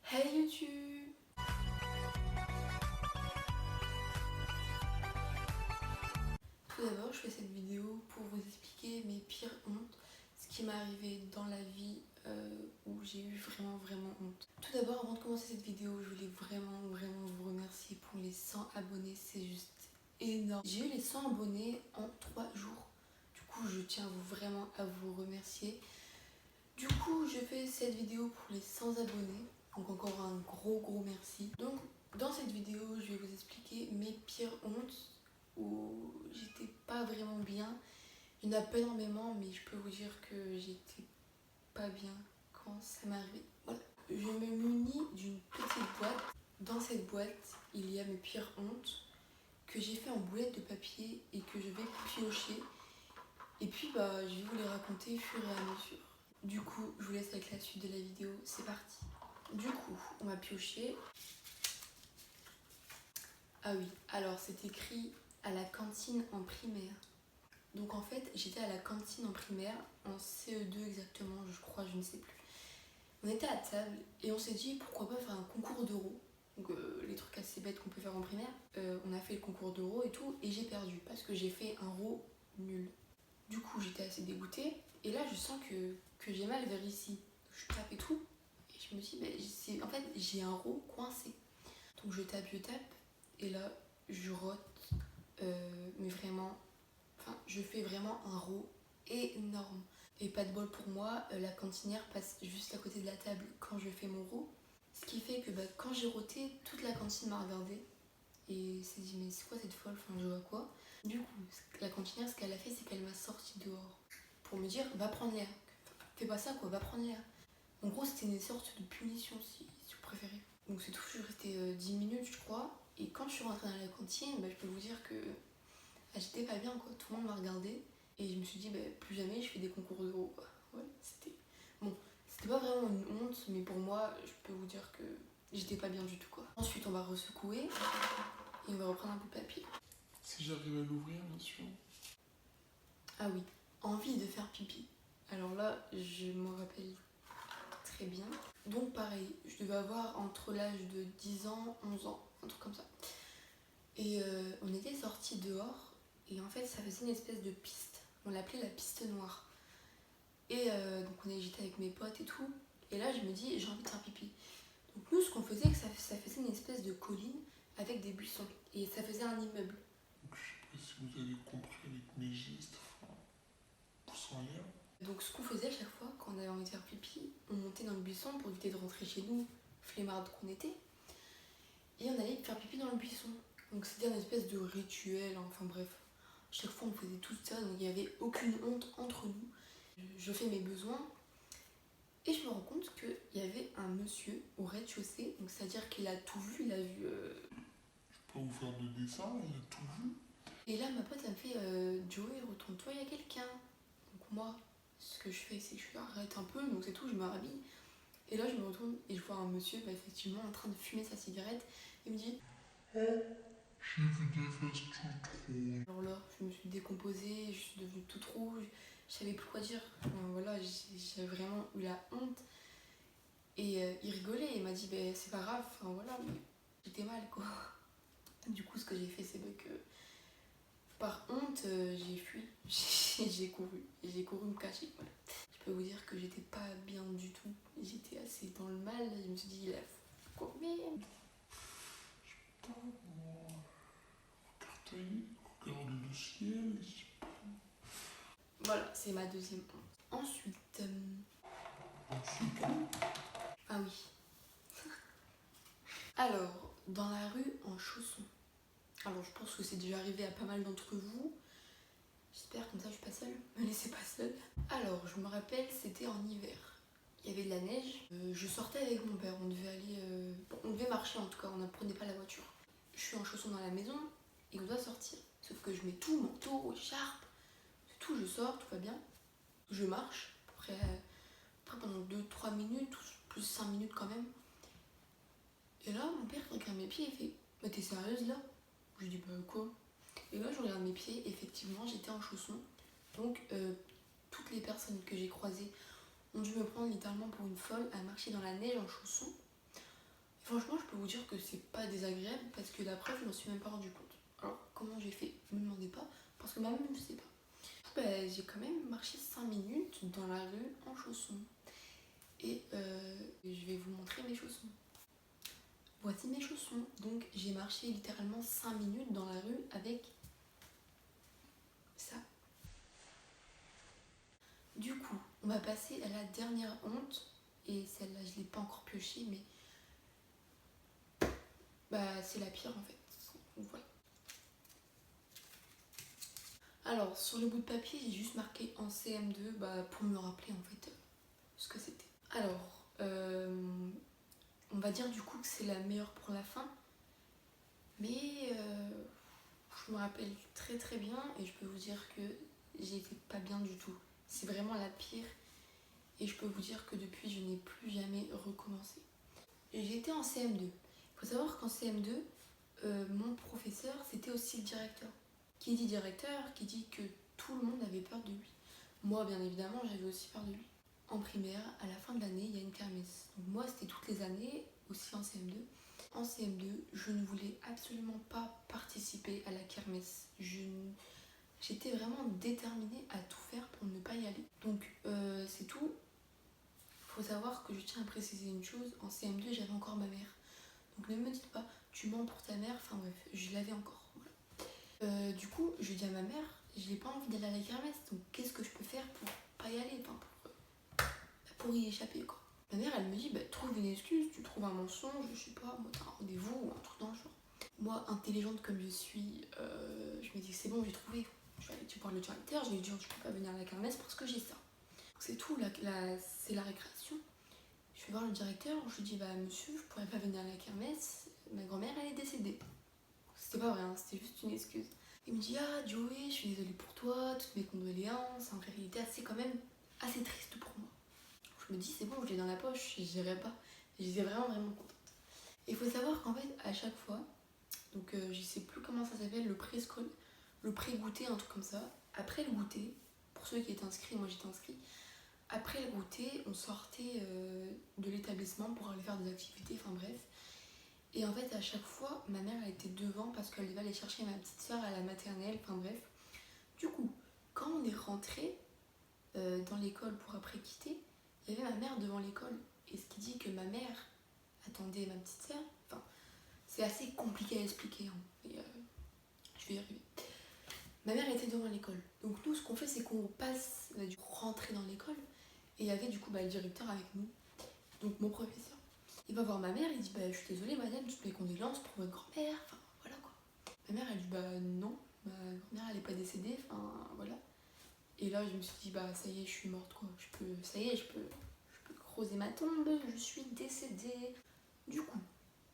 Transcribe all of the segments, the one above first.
Hey YouTube! Tout d'abord, je fais cette vidéo pour vous expliquer mes pires hontes, ce qui m'est arrivé dans la vie où j'ai eu vraiment honte. Tout d'abord, avant de commencer cette vidéo, je voulais vraiment vous remercier pour les 100 abonnés, c'est juste énorme. J'ai eu les 100 abonnés en 3 jours. Du coup, je tiens vraiment à vous remercier. Du coup, je fais cette vidéo pour les 100 abonnés. Donc encore un gros merci. Donc dans cette vidéo, je vais vous expliquer mes pires hontes où j'étais pas vraiment bien. Il n'y en a pas énormément, mais je peux vous dire que j'étais pas bien quand ça m'est arrivé. Voilà. Je me munis d'une petite boîte. Dans cette boîte, il y a mes pires hontes que j'ai fait en boulettes de papier et que je vais piocher. Et puis je vais vous les raconter au fur et à mesure. Du coup, je vous laisse avec la suite de la vidéo, c'est parti. Du coup, on va piocher. Ah oui, alors c'est écrit à la cantine en primaire. Donc en fait, j'étais à la cantine en primaire, en CE2 exactement, je crois, je ne sais plus. On était à table et on s'est dit pourquoi pas faire un concours d'euros. Donc les trucs assez bêtes qu'on peut faire en primaire. On a fait le concours d'euros et tout, et j'ai perdu parce que j'ai fait un row nul. Du coup, j'étais assez dégoûtée. Et là, je sens que j'ai mal vers ici. Je tape et tout. Et je me dis, en fait, j'ai un row coincé. Donc je tape. Et là, je rote. Mais vraiment, enfin, je fais vraiment un row énorme. Et pas de bol pour moi, la cantinière passe juste à côté de la table quand je fais mon row. Ce qui fait que quand j'ai roté, toute la cantine m'a regardé et s'est dit mais c'est quoi cette folle, enfin je vois quoi. Du coup, la cantinière, ce qu'elle a fait, c'est qu'elle m'a sorti dehors pour me dire va prendre l'air. Fais pas ça quoi, va prendre l'air. En gros, c'était une sorte de punition si vous préférez. Donc c'est tout, je suis restée 10 minutes je crois. Et quand je suis rentrée dans la cantine, je peux vous dire que j'étais pas bien quoi, tout le monde m'a regardé. Et je me suis dit plus jamais je fais des concours d'euros quoi. Ouais, c'était pas vraiment une honte, mais pour moi, je peux vous dire que j'étais pas bien du tout quoi. Ensuite, on va ressecouer et on va reprendre un bout de papier. Si j'arrive à l'ouvrir, bien sûr. Ah oui, envie de faire pipi. Alors là, je me rappelle très bien. Donc pareil, je devais avoir entre l'âge de 10 ans, 11 ans, un truc comme ça. Et on était sortis dehors et en fait ça faisait une espèce de piste. On l'appelait la piste noire. Et donc j'étais avec mes potes et tout. Et là je me dis j'ai envie de faire pipi. Donc nous ce qu'on faisait, que ça faisait une espèce de colline avec des buissons. Et ça faisait un immeuble. Donc, je sais pas si vous avez compris avec mes gestes, enfin, pouce en l'air. Donc ce qu'on faisait à chaque fois quand on avait envie de faire pipi, on montait dans le buisson pour éviter de rentrer chez nous, flemmardes qu'on était, et on allait faire pipi dans le buisson. Donc c'était une espèce de rituel, enfin bref. Chaque fois on faisait tout ça, donc il n'y avait aucune honte entre nous. Je fais mes besoins, et je me rends compte qu'il y avait un monsieur au rez-de-chaussée, donc c'est-à-dire qu'il a tout vu, il a vu... Je peux pas vous faire de dessin, il a tout vu. Et là ma pote elle me fait Joey, retourne-toi, il y a quelqu'un. Donc moi, ce que je fais, c'est que je arrête un peu, donc c'est tout, je me rhabille. Et là, je me retourne et je vois un monsieur, effectivement, en train de fumer sa cigarette. Il me dit Oh, j'ai vu des fesses toutes rouges. alors là, je me suis décomposée, je suis devenue toute rouge, je savais plus quoi dire. Voilà, j'ai vraiment eu la honte. Et il rigolait, il m'a dit c'est pas grave, enfin voilà, mais j'étais mal quoi. Du coup, ce que j'ai fait, c'est que par honte, j'ai fui, j'ai couru me cacher. Voilà. Je peux vous dire que j'étais pas bien du tout, j'étais assez dans le mal, je me suis dit, il faut courir. Putain, moi. Regardez, regardez le ciel. Voilà, c'est ma deuxième honte. Ensuite, C'est tout. ah oui. Alors, dans la rue en chaussons. Alors, je pense que c'est déjà arrivé à pas mal d'entre vous. J'espère comme ça je suis pas seule. Me laissez pas seule. Alors, je me rappelle, c'était en hiver. Il y avait de la neige. Je sortais avec mon père. On devait aller, on devait marcher en tout cas. On ne prenait pas la voiture. Je suis en chaussons dans la maison et on doit sortir. Sauf que je mets tout, manteau, écharpe, tout. Je sors, tout va bien. Je marche. Après pendant 2-3 minutes, plus 5 minutes quand même. Et là, mon père regarde mes pieds et fait mais t'es sérieuse là? Je lui dis quoi? Et là, je regarde mes pieds, effectivement, j'étais en chaussons. Donc, toutes les personnes que j'ai croisées ont dû me prendre littéralement pour une folle à marcher dans la neige en chaussons. Franchement, je peux vous dire que c'est pas désagréable parce que la preuve, je m'en suis même pas rendu compte. Alors, comment j'ai fait? Ne me demandez pas, parce que moi-même, je sais pas. Bah, j'ai quand même marché 5 minutes dans la rue en chaussons. Et je vais vous montrer mes chaussons. Voici mes chaussons. Donc, j'ai marché littéralement 5 minutes dans la rue avec ça. Du coup, on va passer à la dernière honte. Et celle-là, je l'ai pas encore piochée, mais bah, c'est la pire en fait. Donc, voilà. Alors, sur le bout de papier, j'ai juste marqué en CM2 pour me rappeler en fait ce que c'était. Alors, on va dire du coup que c'est la meilleure pour la fin, mais je me rappelle très très bien et je peux vous dire que j'étais pas bien du tout. C'est vraiment la pire et je peux vous dire que depuis, je n'ai plus jamais recommencé. J'étais en CM2. Il faut savoir qu'en CM2, mon professeur, c'était aussi le directeur. Qui dit directeur, qui dit que tout le monde avait peur de lui. Moi, bien évidemment, j'avais aussi peur de lui. En primaire, à la fin de l'année, il y a une kermesse. Donc moi, c'était toutes les années, aussi en CM2. En CM2, je ne voulais absolument pas participer à la kermesse. J'étais vraiment déterminée à tout faire pour ne pas y aller. Donc c'est tout. Il faut savoir que je tiens à préciser une chose, en CM2, j'avais encore ma mère. Donc ne me dites pas, tu mens pour ta mère, enfin bref, je l'avais encore. Voilà. Du coup, je dis à ma mère, je n'ai pas envie d'aller à la kermesse, donc qu'est-ce que je peux faire pour pas y aller, enfin, pour y échapper quoi. Ma mère, elle me dit, trouve une excuse, tu trouves un mensonge, je sais pas, moi t'as un rendez-vous ou un truc dans le genre. Moi, intelligente comme je suis, je me dis, c'est bon, j'ai trouvé. Je vais aller voir le directeur, je vais lui dire, je peux pas venir à la kermesse parce que j'ai ça. C'est tout, c'est la récréation. Je vais voir le directeur, je lui dis, monsieur, je pourrais pas venir à la kermesse, ma grand-mère, elle est décédée. C'était pas vrai, hein, c'était juste une excuse. Il me dit, ah Joey, je suis désolée pour toi, toutes mes condoléances, en réalité, c'est quand même assez triste pour moi. Je me dis, c'est bon, je l'ai dans la poche, j'irai pas. J'étais vraiment vraiment contente. Il faut savoir qu'en fait, à chaque fois, donc je sais plus comment ça s'appelle, le pré-goûter, un truc comme ça. Après le goûter, pour ceux qui étaient inscrits, moi j'étais inscrit. Après le goûter, on sortait de l'établissement pour aller faire des activités, enfin bref. Et en fait, à chaque fois, ma mère elle était devant parce qu'elle devait aller chercher ma petite soeur à la maternelle, enfin bref. Du coup, quand on est rentré dans l'école pour après quitter, il y avait ma mère devant l'école. Et ce qui dit que ma mère attendait ma petite soeur, enfin, c'est assez compliqué à expliquer, hein, mais je vais y arriver. Ma mère était devant l'école. Donc nous, ce qu'on fait, c'est qu'on passe, du coup, rentrer dans l'école. Et il y avait du coup le directeur avec nous, donc mon professeur. Il va voir ma mère, il dit, je suis désolée madame, toutes mes condoléances pour votre grand-mère, enfin voilà quoi. Ma mère, elle dit, non, ma grand-mère, elle est pas décédée, enfin voilà. Et là, je me suis dit, ça y est, je suis morte quoi. Je peux creuser ma tombe, je suis décédée. Du coup,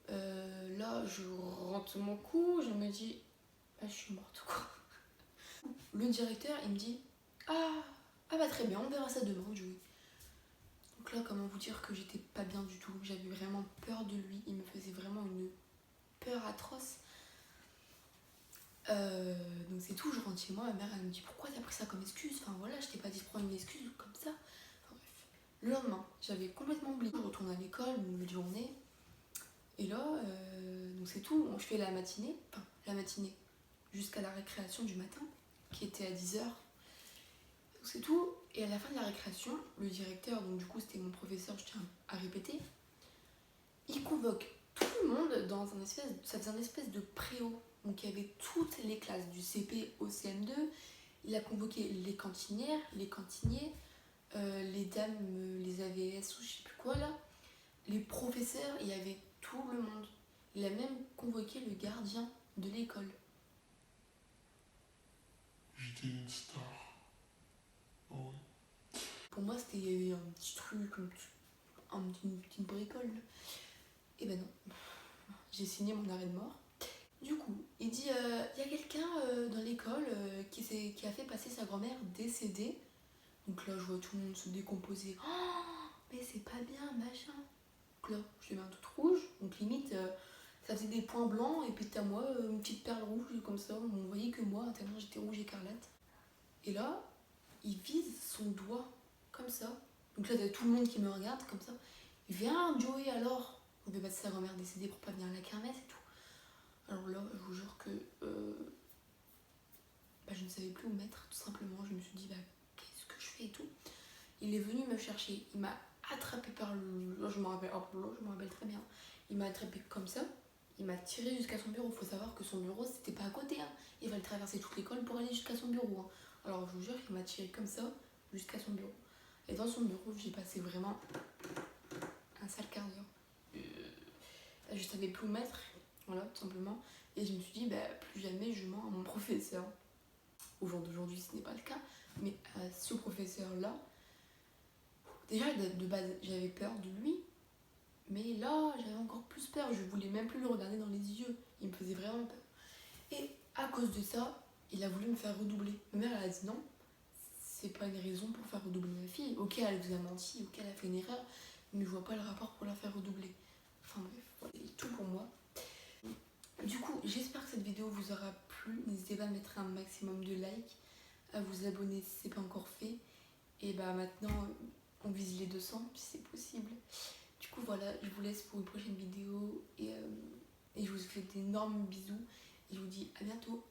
là, je rentre mon coup, je me dis, je suis morte quoi. Le directeur, il me dit, très bien, on verra ça demain, Joey. Donc là, comment vous dire que j'étais pas bien du tout, j'avais vraiment peur de lui, il me faisait vraiment une peur atroce. Donc c'est tout, je rentre chez moi, ma mère elle me dit pourquoi t'as pris ça comme excuse, enfin voilà, je t'ai pas dit de prendre une excuse comme ça. Enfin bref. Le lendemain, j'avais complètement oublié, je retourne à l'école, une nouvelle journée. Et là, donc c'est tout, je fais la matinée, jusqu'à la récréation du matin, qui était à 10h. Donc c'est tout, et à la fin de la récréation, le directeur, donc du coup c'était mon professeur, je tiens à répéter, il convoque tout le monde dans ça faisait un espèce de préau. Donc il y avait toutes les classes du CP au CM2. Il a convoqué les cantinières, les cantiniers, les dames, les AVS ou je sais plus quoi là, les professeurs, il y avait tout le monde. Il a même convoqué le gardien de l'école. J'étais une star. Oh oui. Pour moi, c'était un petit truc, une petite bricole. Et ben non, j'ai signé mon arrêt de mort. Du coup, il dit, il y a quelqu'un dans l'école qui a fait passer sa grand-mère décédée. Donc là, je vois tout le monde se décomposer. Oh, mais c'est pas bien, machin. Donc là, je les mets un toute rouge. Donc limite, ça faisait des points blancs. Et puis t'as moi, une petite perle rouge, comme ça. On voyait que moi, tellement j'étais rouge écarlate. Et là, il vise son doigt, comme ça. Donc là, t'as tout le monde qui me regarde, comme ça. Il vient, Joey, alors. on devait battre sa grand-mère décédée pour pas venir à la kermesse et tout. Alors là, je vous jure que je ne savais plus où mettre, tout simplement. Je me suis dit, qu'est-ce que je fais et tout. Il est venu me chercher, il m'a attrapé par le... je me rappelle très bien. Il m'a attrapé comme ça, il m'a tiré jusqu'à son bureau. Faut savoir que son bureau, c'était pas à côté, hein. Il fallait traverser toute l'école pour aller jusqu'à son bureau, hein. Alors je vous jure qu'il m'a tiré comme ça jusqu'à son bureau. Et dans son bureau, j'ai passé vraiment un sale quart d'heure. Je savais plus où mettre, voilà, tout simplement. Et je me suis dit, plus jamais je mens à mon professeur. Au jour d'aujourd'hui, ce n'est pas le cas, mais à ce professeur-là, déjà de base, j'avais peur de lui, mais là, j'avais encore plus peur. Je voulais même plus le regarder dans les yeux. Il me faisait vraiment peur. Et à cause de ça, il a voulu me faire redoubler. Ma mère, elle a dit non, c'est pas une raison pour faire redoubler ma fille. Ok, elle vous a menti, ok, elle a fait une erreur, mais je vois pas le rapport pour la faire redoubler. Enfin bref, voilà, c'est tout pour moi. Du coup, j'espère que cette vidéo vous aura plu. N'hésitez pas à mettre un maximum de likes, à vous abonner si c'est pas encore fait. Et maintenant, on vise les 200 si c'est possible. Du coup, voilà, je vous laisse pour une prochaine vidéo et je vous fais d'énormes bisous et je vous dis à bientôt.